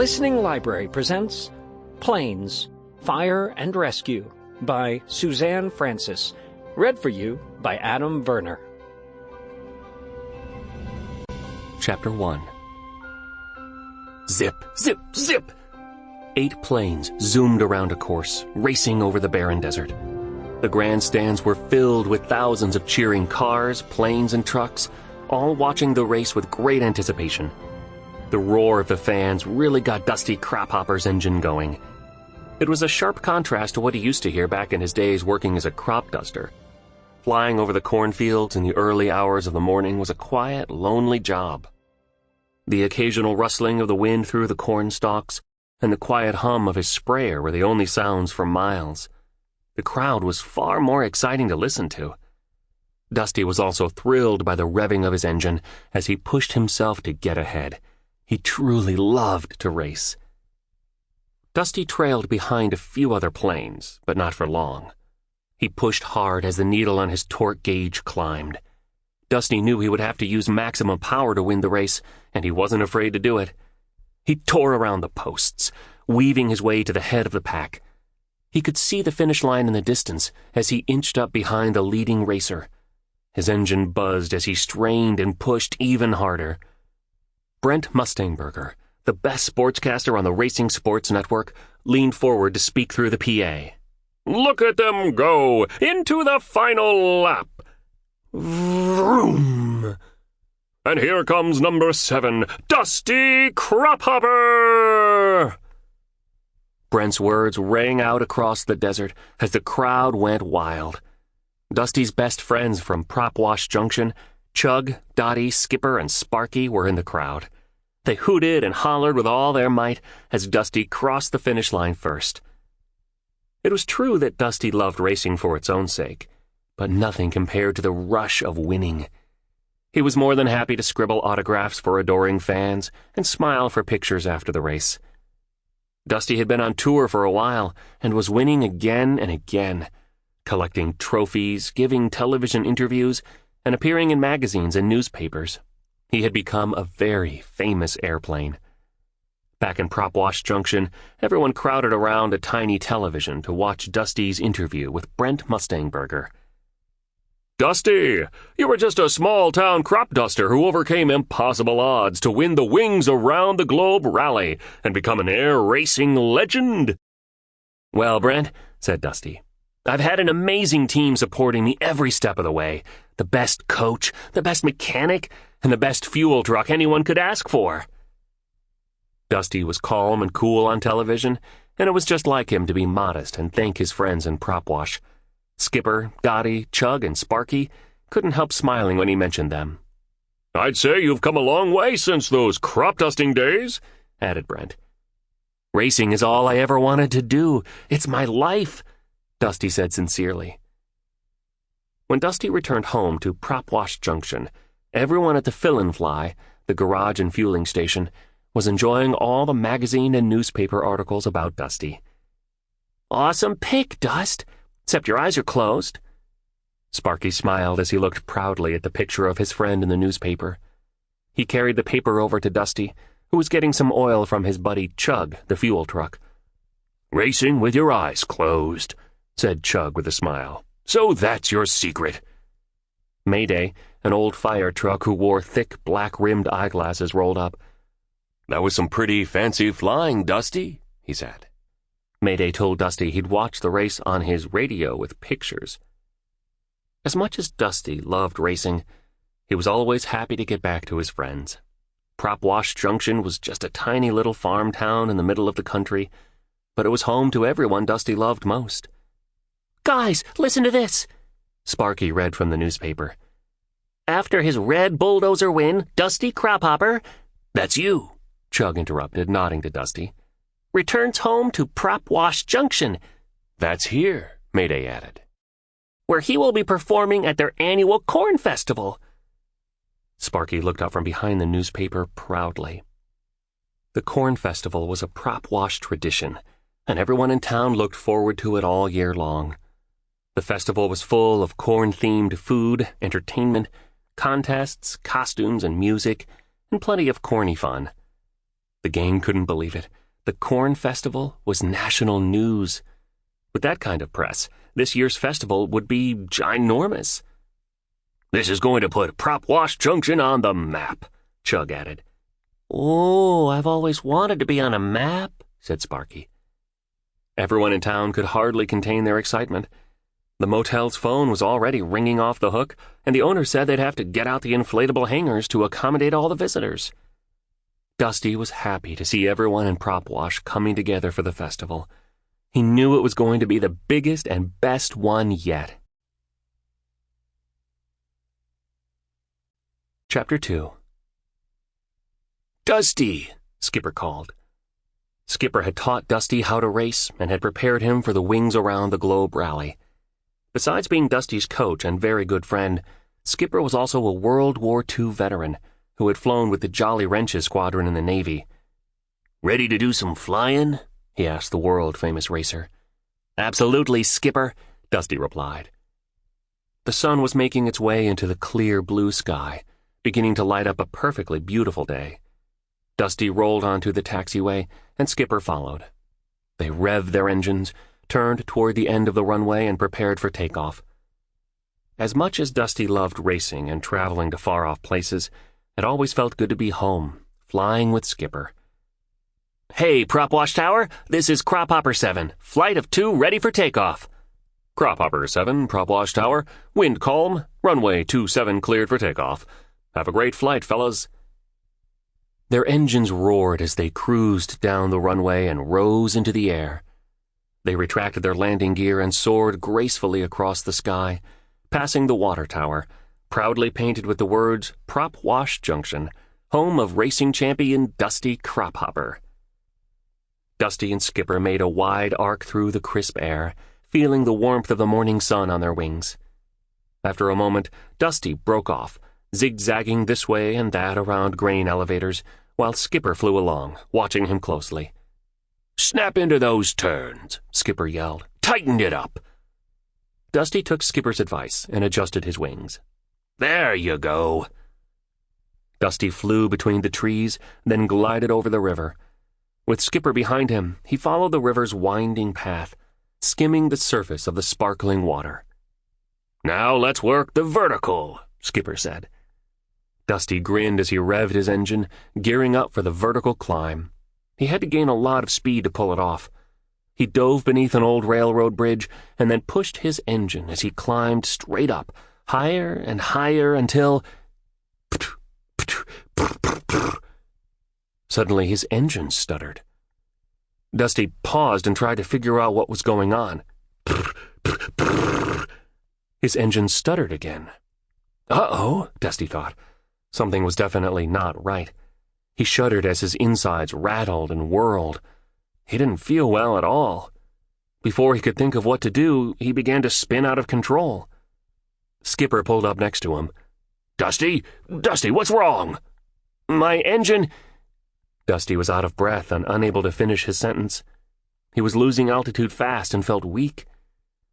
Listening Library presents Planes, Fire and Rescue by Suzanne Francis. Read for you by Adam Verner. Chapter 1. Zip, zip, zip! 8 planes zoomed around a course, racing over the barren desert. The grandstands were filled with thousands of cheering cars, planes, and trucks, all watching the race with great anticipation. The roar of the fans really got Dusty Crophopper's engine going. It was a sharp contrast to what he used to hear back in his days working as a crop duster. Flying over the cornfields in the early hours of the morning was a quiet, lonely job. The occasional rustling of the wind through the corn stalks and the quiet hum of his sprayer were the only sounds for miles. The crowd was far more exciting to listen to. Dusty was also thrilled by the revving of his engine as he pushed himself to get ahead. He truly loved to race. Dusty trailed behind a few other planes, but not for long. He pushed hard as the needle on his torque gauge climbed. Dusty knew he would have to use maximum power to win the race, and he wasn't afraid to do it. He tore around the posts, weaving his way to the head of the pack. He could see the finish line in the distance as he inched up behind the leading racer. His engine buzzed as he strained and pushed even harder. Brent Mustangberger, the best sportscaster on the Racing Sports Network, leaned forward to speak through the PA. "Look at them go! Into the final lap! Vroom! And here comes number 7, Dusty Crophopper!" Brent's words rang out across the desert as the crowd went wild. Dusty's best friends from Prop Wash Junction, Chug, Dottie, Skipper, and Sparky, were in the crowd. They hooted and hollered with all their might as Dusty crossed the finish line first. It was true that Dusty loved racing for its own sake, but nothing compared to the rush of winning. He was more than happy to scribble autographs for adoring fans and smile for pictures after the race. Dusty had been on tour for a while and was winning again and again, collecting trophies, giving television interviews, and appearing in magazines and newspapers. He had become a very famous airplane. Back in Prop Wash Junction, everyone crowded around a tiny television to watch Dusty's interview with Brent Mustangberger. "Dusty, you were just a small-town crop duster who overcame impossible odds to win the Wings Around the Globe rally and become an air racing legend." "Well, Brent," said Dusty, "I've had an amazing team supporting me every step of the way. The best coach, the best mechanic, and the best fuel truck anyone could ask for." Dusty was calm and cool on television, and it was just like him to be modest and thank his friends in Prop Wash. Skipper, Dottie, Chug, and Sparky couldn't help smiling when he mentioned them. "I'd say you've come a long way since those crop dusting days," added Brent. "Racing is all I ever wanted to do. It's my life," Dusty said sincerely. When Dusty returned home to Prop Wash Junction, everyone at the Fill-In Fly, the garage and fueling station, was enjoying all the magazine and newspaper articles about Dusty. "Awesome pick, Dust, except your eyes are closed." Sparky smiled as he looked proudly at the picture of his friend in the newspaper. He carried the paper over to Dusty, who was getting some oil from his buddy Chug, the fuel truck. "Racing with your eyes closed," said Chug with a smile. "So that's your secret." Mayday, an old fire truck who wore thick black-rimmed eyeglasses, rolled up. "That was some pretty fancy flying, Dusty," he said. Mayday told Dusty he'd watched the race on his radio with pictures. As much as Dusty loved racing, he was always happy to get back to his friends. Prop Wash Junction was just a tiny little farm town in the middle of the country, but it was home to everyone Dusty loved most. "Guys, listen to this," Sparky read from the newspaper. "After his red bulldozer win, Dusty Crophopper—" "That's you," Chug interrupted, nodding to Dusty. "Returns home to Prop Wash Junction." "That's here," Mayday added. "Where he will be performing at their annual corn festival." Sparky looked up from behind the newspaper proudly. The corn festival was a Prop Wash tradition, and everyone in town looked forward to it all year long. The festival was full of corn-themed food, entertainment, contests, costumes, and music, and plenty of corny fun. The gang couldn't believe it. The corn festival was national news. With that kind of press, this year's festival would be ginormous. "This is going to put Prop Wash Junction on the map," Chug added. "Oh, I've always wanted to be on a map," said Sparky. Everyone in town could hardly contain their excitement. The motel's phone was already ringing off the hook, and the owner said they'd have to get out the inflatable hangars to accommodate all the visitors. Dusty was happy to see everyone in Prop Wash coming together for the festival. He knew it was going to be the biggest and best one yet. Chapter 2. "Dusty!" Skipper called. Skipper had taught Dusty how to race and had prepared him for the Wings Around the Globe rally. Besides being Dusty's coach and very good friend, Skipper was also a World War II veteran who had flown with the Jolly Wrenches squadron in the Navy. "Ready to do some flying?" he asked the world-famous racer. "Absolutely, Skipper," Dusty replied. The sun was making its way into the clear blue sky, beginning to light up a perfectly beautiful day. Dusty rolled onto the taxiway, and Skipper followed. They revved their engines, turned toward the end of the runway, and prepared for takeoff. As much as Dusty loved racing and traveling to far-off places, it always felt good to be home, flying with Skipper. "Hey, Prop Wash Tower, this is Crophopper 7, flight of 2 ready for takeoff." "Crophopper 7, Prop Wash Tower, wind calm, runway 27 cleared for takeoff. Have a great flight, fellas." Their engines roared as they cruised down the runway and rose into the air. They retracted their landing gear and soared gracefully across the sky, passing the water tower, proudly painted with the words Prop Wash Junction, home of racing champion Dusty Crophopper. Dusty and Skipper made a wide arc through the crisp air, feeling the warmth of the morning sun on their wings. After a moment, Dusty broke off, zigzagging this way and that around grain elevators, while Skipper flew along, watching him closely. "Snap into those turns," Skipper yelled. "Tighten it up." Dusty took Skipper's advice and adjusted his wings. "There you go." Dusty flew between the trees, then glided over the river. With Skipper behind him, he followed the river's winding path, skimming the surface of the sparkling water. "Now let's work the vertical," Skipper said. Dusty grinned as he revved his engine, gearing up for the vertical climb. He had to gain a lot of speed to pull it off. He dove beneath an old railroad bridge and then pushed his engine as he climbed straight up, higher and higher until... Suddenly his engine stuttered. Dusty paused and tried to figure out what was going on. His engine stuttered again. Uh-oh, Dusty thought. Something was definitely not right. He shuddered as his insides rattled and whirled. He didn't feel well at all. Before he could think of what to do, he began to spin out of control. Skipper pulled up next to him. Dusty, what's wrong?" "My engine—" Dusty was out of breath and unable to finish his sentence. He was losing altitude fast and felt weak.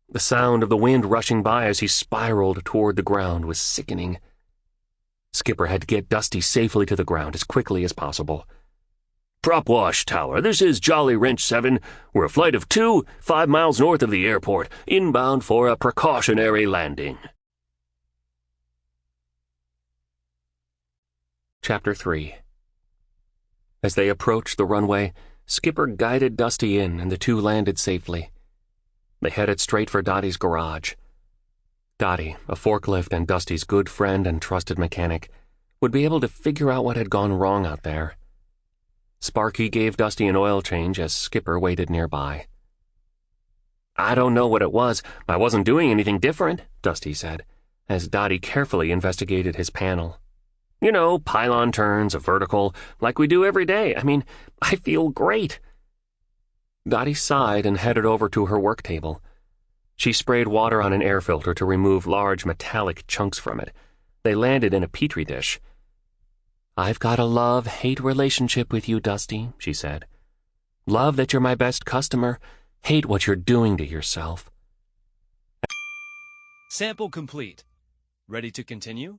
The sound of the wind rushing by as he spiraled toward the ground was sickening. Skipper had to get Dusty safely to the ground as quickly as possible. "Prop Wash Tower, this is Jolly Wrench 7. We're a flight of 2, 5 miles north of the airport, inbound for a precautionary landing." Chapter 3. As they approached the runway, Skipper guided Dusty in and the two landed safely. They headed straight for Dottie's garage. Dottie, a forklift and Dusty's good friend and trusted mechanic, would be able to figure out what had gone wrong out there. Sparky gave Dusty an oil change as Skipper waited nearby. "I don't know what it was. I wasn't doing anything different," Dusty said, as Dottie carefully investigated his panel. "You know, pylon turns, a vertical, like we do every day. I feel great." Dottie sighed and headed over to her work table. She sprayed water on an air filter to remove large metallic chunks from it. They landed in a petri dish. "I've got a love-hate relationship with you, Dusty," she said. "Love that you're my best customer, hate what you're doing to yourself." Sample complete. Ready to continue?